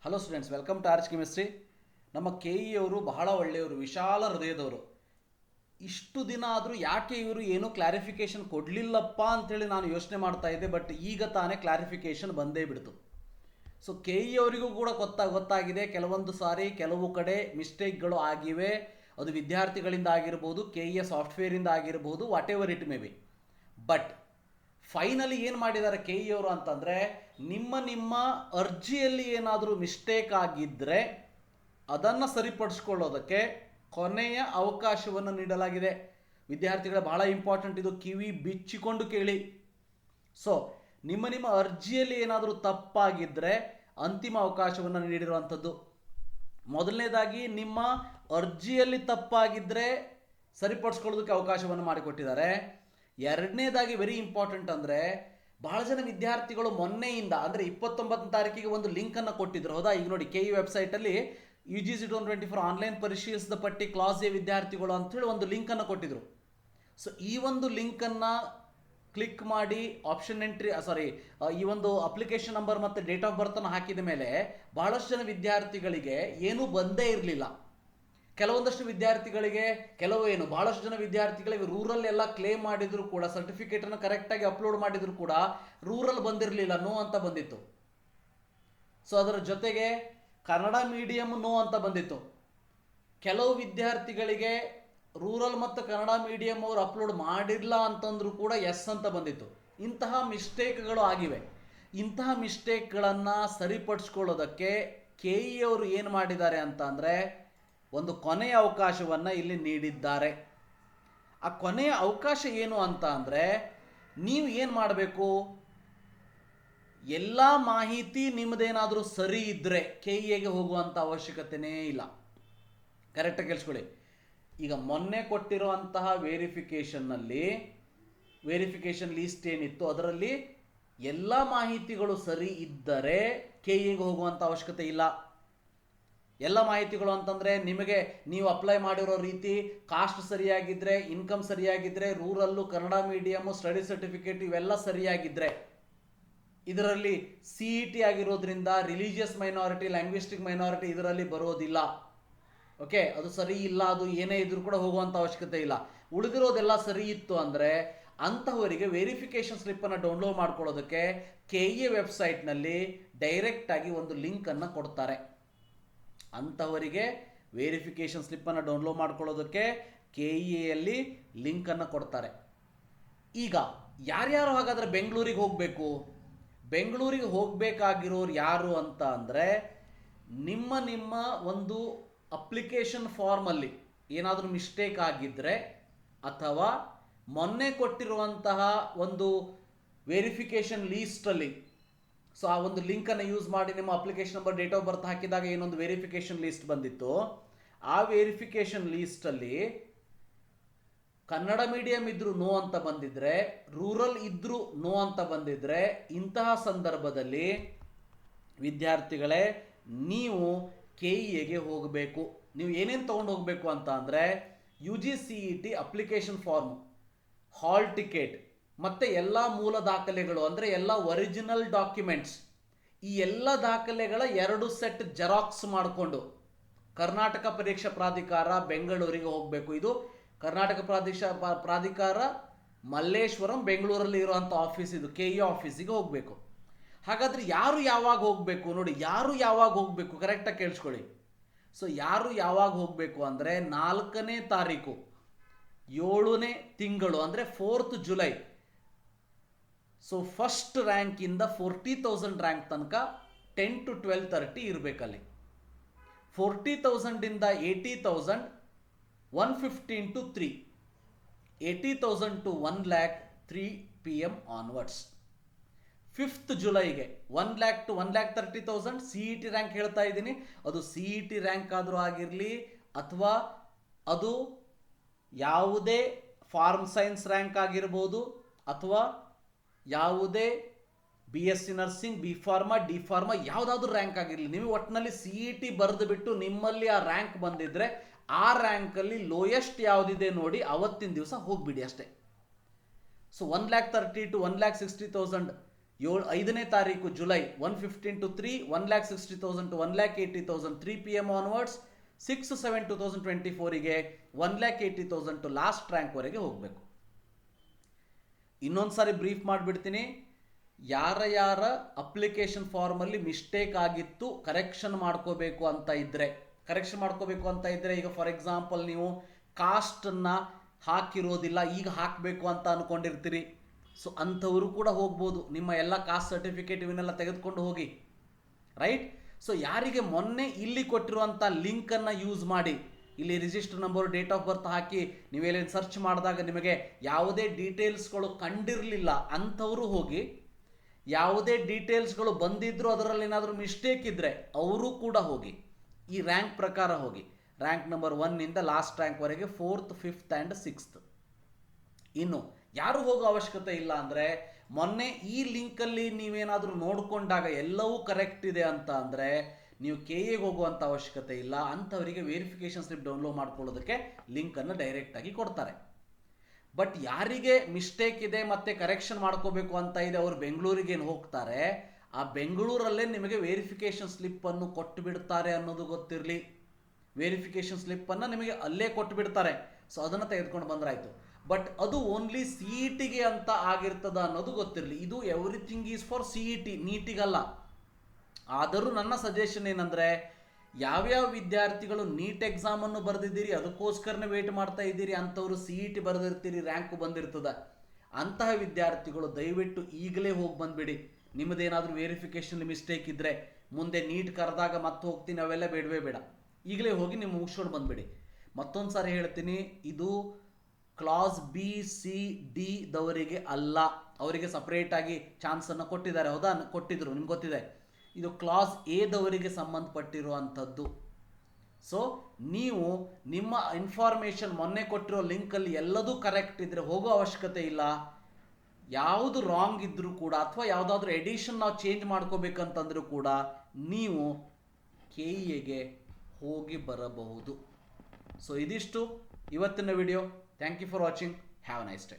Hello students, welcome to arch chemistry. ನಮ್ಮ K E ಅವರು ಬಹಳ ಒಳ್ಳೆಯವರು, ವಿಶಾಲ ಹೃದಯದವರು. ಇಷ್ಟು ದಿನ ಆದರೂ ಯಾಕೆ ಇವರು ಏನೂ ಕ್ಲಾರಿಫಿಕೇಶನ್ ಕೊಡಲಿಲ್ಲಪ್ಪ ಅಂಥೇಳಿ ನಾನು ಯೋಚನೆ ಮಾಡ್ತಾ ಇದ್ದೆ. ಬಟ್ ಈಗ ತಾನೇ ಕ್ಲಾರಿಫಿಕೇಶನ್ ಬಂದೇ ಬಿಡ್ತು. ಸೊ ಕೆ ಇ ಅವರಿಗೂ ಕೂಡ ಗೊತ್ತಾಗಿದೆ, ಕೆಲವೊಂದು ಸಾರಿ ಕೆಲವು ಕಡೆ ಮಿಸ್ಟೇಕ್ಗಳು ಆಗಿವೆ. ಅದು ವಿದ್ಯಾರ್ಥಿಗಳಿಂದ ಆಗಿರ್ಬೋದು, ಕೆ ಇ ಸಾಫ್ಟ್ವೇರಿಂದ ಆಗಿರ್ಬೋದು, what ever it may be. But finally ಏನು ಮಾಡಿದ್ದಾರೆ ಕೆ ಇ ಅವರು ಅಂತಂದರೆ, ನಿಮ್ಮ ಅರ್ಜಿಯಲ್ಲಿ ಏನಾದರೂ ಮಿಸ್ಟೇಕ್ ಆಗಿದ್ದರೆ ಅದನ್ನು ಸರಿಪಡಿಸ್ಕೊಳ್ಳೋದಕ್ಕೆ ಕೊನೆಯ ಅವಕಾಶವನ್ನು ನೀಡಲಾಗಿದೆ. ವಿದ್ಯಾರ್ಥಿಗಳ ಬಹಳ ಇಂಪಾರ್ಟೆಂಟ್ ಇದು, ಕಿವಿ ಬಿಚ್ಚಿಕೊಂಡು ಕೇಳಿ. ಸೊ ನಿಮ್ಮ ಅರ್ಜಿಯಲ್ಲಿ ಏನಾದರೂ ತಪ್ಪಾಗಿದ್ದರೆ ಅಂತಿಮ ಅವಕಾಶವನ್ನು ನೀಡಿರುವಂಥದ್ದು. ಮೊದಲನೇದಾಗಿ, ನಿಮ್ಮ ಅರ್ಜಿಯಲ್ಲಿ ತಪ್ಪಾಗಿದ್ದರೆ ಸರಿಪಡಿಸ್ಕೊಳ್ಳೋದಕ್ಕೆ ಅವಕಾಶವನ್ನು ಮಾಡಿಕೊಟ್ಟಿದ್ದಾರೆ. ಎರಡನೇದಾಗಿ ವೆರಿ ಇಂಪಾರ್ಟೆಂಟ್ ಅಂದರೆ, ಬಹಳ ಜನ ವಿದ್ಯಾರ್ಥಿಗಳು ಮೊನ್ನೆಯಿಂದ ಅಂದರೆ 29ನೇ ತಾರೀಕಿಗೆ ಒಂದು ಲಿಂಕನ್ನು ಕೊಟ್ಟಿದ್ರು, ಹೌದಾ? ಈಗ ನೋಡಿ, ಕೆ ಇ ವೆಬ್ಸೈಟಲ್ಲಿ UGC 2024 ಆನ್ಲೈನ್ ಪರಿಶೀಲಿಸಿದ ಪಟ್ಟಿ ಕ್ಲಾಸ್ ಎ ವಿದ್ಯಾರ್ಥಿಗಳು ಅಂಥೇಳಿ ಒಂದು ಲಿಂಕನ್ನು ಕೊಟ್ಟಿದ್ರು. ಸೊ ಈ ಒಂದು ಲಿಂಕನ್ನು ಕ್ಲಿಕ್ ಮಾಡಿ ಆಪ್ಷನ್ ಎಂಟ್ರಿ ಈ ಒಂದು ಅಪ್ಲಿಕೇಶನ್ ನಂಬರ್ ಮತ್ತು ಡೇಟ್ ಆಫ್ ಬರ್ತನ್ನು ಹಾಕಿದ ಮೇಲೆ ಬಹಳಷ್ಟು ಜನ ವಿದ್ಯಾರ್ಥಿಗಳಿಗೆ ಏನೂ ಬಂದೇ ಇರಲಿಲ್ಲ. ಕೆಲವೊಂದಷ್ಟು ವಿದ್ಯಾರ್ಥಿಗಳಿಗೆ ಬಹಳಷ್ಟು ಜನ ವಿದ್ಯಾರ್ಥಿಗಳಿಗೆ ರೂರಲ್ ಎಲ್ಲ ಕ್ಲೇಮ್ ಮಾಡಿದ್ರು ಕೂಡ, ಸರ್ಟಿಫಿಕೇಟನ್ನು ಕರೆಕ್ಟಾಗಿ ಅಪ್ಲೋಡ್ ಮಾಡಿದ್ರು ಕೂಡ ರೂರಲ್ ಬಂದಿರಲಿಲ್ಲ, ನೋ ಅಂತ ಬಂದಿತ್ತು. ಸೊ ಅದರ ಜೊತೆಗೆ ಕನ್ನಡ ಮೀಡಿಯಂ ನೋ ಅಂತ ಬಂದಿತ್ತು. ಕೆಲವು ವಿದ್ಯಾರ್ಥಿಗಳಿಗೆ ರೂರಲ್ ಮತ್ತು ಕನ್ನಡ ಮೀಡಿಯಂ ಅವರು ಅಪ್ಲೋಡ್ ಮಾಡಿರಲ್ಲ ಅಂತಂದ್ರೂ ಕೂಡ ಎಸ್ ಅಂತ ಬಂದಿತ್ತು. ಇಂತಹ ಮಿಸ್ಟೇಕ್ಗಳು ಆಗಿವೆ. ಇಂತಹ ಮಿಸ್ಟೇಕ್ಗಳನ್ನು ಸರಿಪಡಿಸ್ಕೊಳ್ಳೋದಕ್ಕೆ ಕೆ ಇ ಅವರು ಏನು ಮಾಡಿದ್ದಾರೆ ಅಂತ ಅಂದರೆ, ಒಂದು ಕೊನೆಯ ಅವಕಾಶವನ್ನು ಇಲ್ಲಿ ನೀಡಿದ್ದಾರೆ. ಆ ಕೊನೆಯ ಅವಕಾಶ ಏನು ಅಂತ ಅಂದರೆ, ನೀವು ಏನು ಮಾಡಬೇಕು, ಎಲ್ಲ ಮಾಹಿತಿ ನಿಮ್ಮದೇನಾದರೂ ಸರಿ ಇದ್ದರೆ ಕೆ ಇ ಎಗೆ ಹೋಗುವಂಥ ಅವಶ್ಯಕತೆಯೇ ಇಲ್ಲ. ಕರೆಕ್ಟಾಗಿ ಕೇಳಿಸ್ಕೊಳ್ಳಿ. ಈಗ ಮೊನ್ನೆ ಕೊಟ್ಟಿರುವಂತಹ ವೆರಿಫಿಕೇಷನ್ ಲೀಸ್ಟ್ ಏನಿತ್ತು ಅದರಲ್ಲಿ ಎಲ್ಲ ಮಾಹಿತಿಗಳು ಸರಿ ಇದ್ದರೆ ಕೆ ಇ ಎಗೆ ಹೋಗುವಂಥ ಅವಶ್ಯಕತೆ ಇಲ್ಲ. ಎಲ್ಲ ಮಾಹಿತಿಗಳು ಅಂತಂದರೆ, ನೀವು ಅಪ್ಲೈ ಮಾಡಿರೋ ರೀತಿ, ಕಾಸ್ಟ್ ಸರಿಯಾಗಿದ್ದರೆ, ಇನ್ಕಮ್ ಸರಿಯಾಗಿದ್ದರೆ, rural, Kannada medium, study certificate ಇವೆಲ್ಲ ಸರಿಯಾಗಿದ್ದರೆ, ಇದರಲ್ಲಿ CET ಆಗಿರೋದ್ರಿಂದ ರಿಲಿಜಿಯಸ್ ಮೈನಾರಿಟಿ, ಲ್ಯಾಂಗ್ವಿಸ್ಟಿಕ್ ಮೈನಾರಿಟಿ ಇದರಲ್ಲಿ ಬರೋದಿಲ್ಲ. ಓಕೆ, ಅದು ಸರಿ ಇಲ್ಲ, ಅದು ಏನೇ ಇದ್ರೂ ಕೂಡ ಹೋಗುವಂಥ ಅವಶ್ಯಕತೆ ಇಲ್ಲ. ಉಳಿದಿರೋದೆಲ್ಲ ಸರಿ ಇತ್ತು ಅಂದರೆ ಅಂಥವರಿಗೆ ವೆರಿಫಿಕೇಷನ್ ಸ್ಲಿಪ್ಪನ್ನು ಡೌನ್ಲೋಡ್ ಮಾಡ್ಕೊಳ್ಳೋದಕ್ಕೆ ಕೆ ಇ ವೆಬ್ಸೈಟ್ನಲ್ಲಿ ಡೈರೆಕ್ಟಾಗಿ ಒಂದು ಲಿಂಕನ್ನು ಕೊಡ್ತಾರೆ. ಅಂಥವರಿಗೆ ವೆರಿಫಿಕೇಷನ್ ಸ್ಲಿಪ್ಪನ್ನು ಡೌನ್ಲೋಡ್ ಮಾಡ್ಕೊಳ್ಳೋದಕ್ಕೆ ಕೆ ಇ ಎಲ್ಲಿ ಲಿಂಕನ್ನು ಕೊಡ್ತಾರೆ. ಈಗ ಯಾರ್ಯಾರು ಹಾಗಾದರೆ ಬೆಂಗಳೂರಿಗೆ ಹೋಗಬೇಕು? ಬೆಂಗಳೂರಿಗೆ ಹೋಗಬೇಕಾಗಿರೋರು ಯಾರು ಅಂತ ಅಂದರೆ, ನಿಮ್ಮ ಒಂದು ಅಪ್ಲಿಕೇಶನ್ ಫಾರ್ಮಲ್ಲಿ ಏನಾದರೂ ಮಿಸ್ಟೇಕ್ ಆಗಿದ್ದರೆ, ಅಥವಾ ಮೊನ್ನೆ ಕೊಟ್ಟಿರುವಂತಹ ಒಂದು ವೆರಿಫಿಕೇಷನ್ ಲೀಸ್ಟಲ್ಲಿ, ಸೊ ಆ ಒಂದು ಲಿಂಕನ್ನು ಯೂಸ್ ಮಾಡಿ ನಿಮ್ಮ ಅಪ್ಲಿಕೇಶನ್ ನಂಬರ್, ಡೇಟ್ ಆಫ್ ಬರ್ತ್ ಹಾಕಿದಾಗ ಏನೊಂದು ವೆರಿಫಿಕೇಷನ್ ಲೀಸ್ಟ್ ಬಂದಿತ್ತು, ಆ ವೆರಿಫಿಕೇಷನ್ ಲೀಸ್ಟಲ್ಲಿ ಕನ್ನಡ ಮೀಡಿಯಂ ಇದ್ರೂ ನೋ ಅಂತ ಬಂದಿದ್ರೆ, ರೂರಲ್ ಇದ್ರೂ ನೋ ಅಂತ ಬಂದಿದ್ರೆ, ಇಂತಹ ಸಂದರ್ಭದಲ್ಲಿ ವಿದ್ಯಾರ್ಥಿಗಳೇ ನೀವು ಕೆ ಇ ಎಗೆ ಹೋಗಬೇಕು. ನೀವು ಏನೇನು ತೊಗೊಂಡು ಹೋಗಬೇಕು ಅಂತ ಅಂದರೆ, UGCET application form, hall ticket ಮತ್ತು ಎಲ್ಲ ಮೂಲ ದಾಖಲೆಗಳು ಅಂದರೆ ಎಲ್ಲ ಒರಿಜಿನಲ್ ಡಾಕ್ಯುಮೆಂಟ್ಸ್, ಈ ಎಲ್ಲ ದಾಖಲೆಗಳ 2 ಸೆಟ್ ಜೆರಾಕ್ಸ್ ಮಾಡಿಕೊಂಡು ಕರ್ನಾಟಕ ಪರೀಕ್ಷಾ ಪ್ರಾಧಿಕಾರ ಬೆಂಗಳೂರಿಗೆ ಹೋಗಬೇಕು. ಇದು ಕರ್ನಾಟಕ ಪ್ರಾಧಿಕಾರ ಮಲ್ಲೇಶ್ವರಂ ಬೆಂಗಳೂರಲ್ಲಿ ಇರುವಂಥ ಆಫೀಸ್, ಇದು ಕೆ ಇ ಆಫೀಸಿಗೆ ಹೋಗಬೇಕು. ಹಾಗಾದರೆ ಯಾರು ಯಾವಾಗ ಹೋಗಬೇಕು ನೋಡಿ, ಯಾರು ಯಾವಾಗ ಹೋಗಬೇಕು ಕರೆಕ್ಟಾಗಿ ಕೇಳಿಸ್ಕೊಳ್ಳಿ. ಸೊ ಯಾರು ಯಾವಾಗ ಹೋಗಬೇಕು ಅಂದರೆ, 4ನೇ ತಾರೀಕು 7ನೇ ತಿಂಗಳು ಅಂದರೆ 4th ಜುಲೈ. ಸೊ ಫಸ್ಟ್ ರ್ಯಾಂಕಿಂದ 40,000 ರ್ಯಾಂಕ್ ತನಕ 10 to 12:30 ಇರಬೇಕಲ್ಲಿ. 40,000 ಇಂದ 80,000 115 to 3, 80,000 to 1 lakh 3 PM onwards. 5th ಜುಲೈಗೆ 1 lakh to 1,30,000 CET rank ಹೇಳ್ತಾ ಇದ್ದೀನಿ. ಅದು CET ರ್ಯಾಂಕ್ ಆದರೂ ಆಗಿರಲಿ, ಅಥವಾ ಅದು ಯಾವುದೇ ಫಾರ್ಮ್ ಸೈನ್ಸ್ ರ್ಯಾಂಕ್ ಆಗಿರ್ಬೋದು, ಅಥವಾ ಯಾವುದೇ BSc nursing, B pharma, D pharma ಯಾವುದಾದ್ರೂ ರ್ಯಾಂಕ್ ಆಗಿರಲಿ, ನೀವು ಒಟ್ಟಿನಲ್ಲಿ CET ಬರೆದು ಬಿಟ್ಟು ನಿಮ್ಮಲ್ಲಿ ಆ ರ್ಯಾಂಕ್ ಬಂದಿದ್ದರೆ, ಆ ರ್ಯಾಂಕಲ್ಲಿ ಲೋಯೆಸ್ಟ್ ಯಾವುದಿದೆ ನೋಡಿ ಅವತ್ತಿನ ದಿವಸ ಹೋಗಿಬಿಡಿ ಅಷ್ಟೇ. ಸೊ 1,30,000 to 1,60,000 5ನೇ ತಾರೀಕು July 1:15 to 3, 1,60,000 to 1,80,000, 3 PM onwards. 6/7/2024ಗೆ 1,80,000 ಟು ಲಾಸ್ಟ್ ರ್ಯಾಂಕ್ವರೆಗೆ ಹೋಗಬೇಕು. ಇನ್ನೊಂದು ಸಾರಿ ಬ್ರೀಫ್ ಮಾಡಿಬಿಡ್ತೀನಿ. ಯಾರ ಅಪ್ಲಿಕೇಶನ್ ಫಾರ್ಮಲ್ಲಿ ಮಿಸ್ಟೇಕ್ ಆಗಿತ್ತು ಕರೆಕ್ಷನ್ ಮಾಡ್ಕೋಬೇಕು ಅಂತ ಇದ್ದರೆ ಈಗ ಫಾರ್ ಎಕ್ಸಾಂಪಲ್ ನೀವು ಕಾಸ್ಟನ್ನು ಹಾಕಿರೋದಿಲ್ಲ, ಈಗ ಹಾಕಬೇಕು ಅಂತ ಅಂದ್ಕೊಂಡಿರ್ತೀರಿ. ಸೊ ಅಂಥವರು ಕೂಡ ಹೋಗ್ಬೋದು. ನಿಮ್ಮ ಎಲ್ಲ ಕಾಸ್ಟ್ ಸರ್ಟಿಫಿಕೇಟ್ ಇವನ್ನೆಲ್ಲ ತೆಗೆದುಕೊಂಡು ಹೋಗಿ, ರೈಟ್. ಸೊ ಯಾರಿಗೆ ಮೊನ್ನೆ ಇಲ್ಲಿ ಕೊಟ್ಟಿರುವಂಥ ಲಿಂಕನ್ನು ಯೂಸ್ ಮಾಡಿ, ಇಲ್ಲಿ register number, date of birth ಹಾಕಿ ನೀವೇನೇನು ಸರ್ಚ್ ಮಾಡಿದಾಗ ನಿಮಗೆ ಯಾವುದೇ ಡೀಟೇಲ್ಸ್ಗಳು ಕಂಡಿರಲಿಲ್ಲ ಅಂಥವರು ಹೋಗಿ, ಯಾವುದೇ ಡೀಟೇಲ್ಸ್ಗಳು ಬಂದಿದ್ದರೂ ಅದರಲ್ಲಿ ಏನಾದರೂ ಮಿಸ್ಟೇಕ್ ಇದ್ದರೆ ಅವರು ಕೂಡ ಹೋಗಿ ಈ ರ್ಯಾಂಕ್ ಪ್ರಕಾರ ಹೋಗಿ. ರ್ಯಾಂಕ್ ನಂಬರ್ 1 ಲಾಸ್ಟ್ ರ್ಯಾಂಕ್ವರೆಗೆ 4th, 5th ಆ್ಯಂಡ್ 6th. ಇನ್ನು ಯಾರು ಹೋಗೋ ಅವಶ್ಯಕತೆ ಇಲ್ಲ ಅಂದರೆ, ಮೊನ್ನೆ ಈ ಲಿಂಕಲ್ಲಿ ನೀವೇನಾದರೂ ನೋಡಿಕೊಂಡಾಗ ಎಲ್ಲವೂ ಕರೆಕ್ಟ್ ಇದೆ ಅಂತ ಅಂದರೆ ನೀವು KAಗೆ ಹೋಗುವಂಥ ಅವಶ್ಯಕತೆ ಇಲ್ಲ. ಅಂಥವರಿಗೆ ವೆರಿಫಿಕೇಷನ್ ಸ್ಲಿಪ್ ಡೌನ್ಲೋಡ್ ಮಾಡ್ಕೊಳ್ಳೋದಕ್ಕೆ ಲಿಂಕನ್ನು ಡೈರೆಕ್ಟಾಗಿ ಕೊಡ್ತಾರೆ. ಬಟ್ ಯಾರಿಗೆ ಮಿಸ್ಟೇಕ್ ಇದೆ ಮತ್ತು ಕರೆಕ್ಷನ್ ಮಾಡ್ಕೋಬೇಕು ಅಂತ ಇದೆ ಅವರು ಬೆಂಗಳೂರಿಗೆ ಹೋಗ್ತಾರೆ. ಆ ಬೆಂಗಳೂರಲ್ಲೇ ನಿಮಗೆ ವೆರಿಫಿಕೇಷನ್ ಸ್ಲಿಪ್ಪನ್ನು ಕೊಟ್ಟು ಬಿಡ್ತಾರೆ ಅನ್ನೋದು ಗೊತ್ತಿರಲಿ. ವೆರಿಫಿಕೇಷನ್ ಸ್ಲಿಪ್ಪನ್ನು ನಿಮಗೆ ಅಲ್ಲೇ ಕೊಟ್ಟು ಬಿಡ್ತಾರೆ. ಸೊ ಅದನ್ನು ತೆಗೆದುಕೊಂಡು ಬಂದ್ರಾಯ್ತು. ಬಟ್ ಅದು ಓನ್ಲಿ CETಗೆ ಅಂತ ಆಗಿರ್ತದ ಅನ್ನೋದು ಗೊತ್ತಿರಲಿ. ಇದು ಎವ್ರಿಥಿಂಗ್ ಈಸ್ ಫಾರ್ CET, ನೀಟಿಗಲ್ಲ. ಆದರೂ ನನ್ನ ಸಜೆಷನ್ ಏನಂದರೆ, ಯಾವ್ಯಾವ ವಿದ್ಯಾರ್ಥಿಗಳು ನೀಟ್ ಎಕ್ಸಾಮನ್ನು ಬರೆದಿದ್ದೀರಿ, ಅದಕ್ಕೋಸ್ಕರನೇ ವೇಟ್ ಮಾಡ್ತಾ ಇದ್ದೀರಿ, ಅಂಥವ್ರು CET ಬರೆದಿರ್ತೀರಿ, ರ್ಯಾಂಕು ಬಂದಿರ್ತದೆ. ಅಂತಹ ವಿದ್ಯಾರ್ಥಿಗಳು ದಯವಿಟ್ಟು ಈಗಲೇ ಹೋಗಿ ಬಂದುಬಿಡಿ. ನಿಮ್ಮದೇನಾದರೂ ವೆರಿಫಿಕೇಷನ್ ಮಿಸ್ಟೇಕ್ ಇದ್ದರೆ ಮುಂದೆ ನೀಟ್ ಕರೆದಾಗ ಮತ್ತೆ ಹೋಗ್ತೀನಿ ಅವೆಲ್ಲ ಬೇಡವೇ ಬೇಡ. ಈಗಲೇ ಹೋಗಿ ನೀವು ಮುಗಿಸ್ಕೊಂಡು ಬಂದುಬಿಡಿ. ಮತ್ತೊಂದು ಸಾರಿ ಹೇಳ್ತೀನಿ, ಇದು ಕ್ಲಾಸ್ B-C-D ದವರಿಗೆ ಅಲ್ಲ. ಅವರಿಗೆ ಸಪ್ರೇಟಾಗಿ ಚಾನ್ಸನ್ನು ಕೊಟ್ಟಿದ್ದಾರೆ, ಹೌದಾ? ಕೊಟ್ಟಿದ್ರು, ನಿಮ್ಗೆ ಗೊತ್ತಿದೆ. ಇದು ಕ್ಲಾಸ್ A ದವರಿಗೆ ಸಂಬಂಧಪಟ್ಟಿರುವಂಥದ್ದು. ಸೊ ನೀವು ನಿಮ್ಮ ಇನ್ಫಾರ್ಮೇಷನ್ ಮೊನ್ನೆ ಕೊಟ್ಟಿರೋ ಲಿಂಕಲ್ಲಿ ಎಲ್ಲದೂ ಕರೆಕ್ಟ್ ಇದ್ದರೆ ಹೋಗೋ ಅವಶ್ಯಕತೆ ಇಲ್ಲ. ಯಾವುದು ರಾಂಗ್ ಇದ್ದರೂ ಕೂಡ ಅಥವಾ ಯಾವುದಾದ್ರೂ ಎಡಿಷನ್ ನಾವು ಚೇಂಜ್ ಮಾಡ್ಕೋಬೇಕಂತಂದ್ರೂ ಕೂಡ ನೀವು KAಗೆ ಹೋಗಿ ಬರಬಹುದು. ಸೊ ಇದಿಷ್ಟು ಇವತ್ತಿನ video. Thank you for watching. Have a nice day.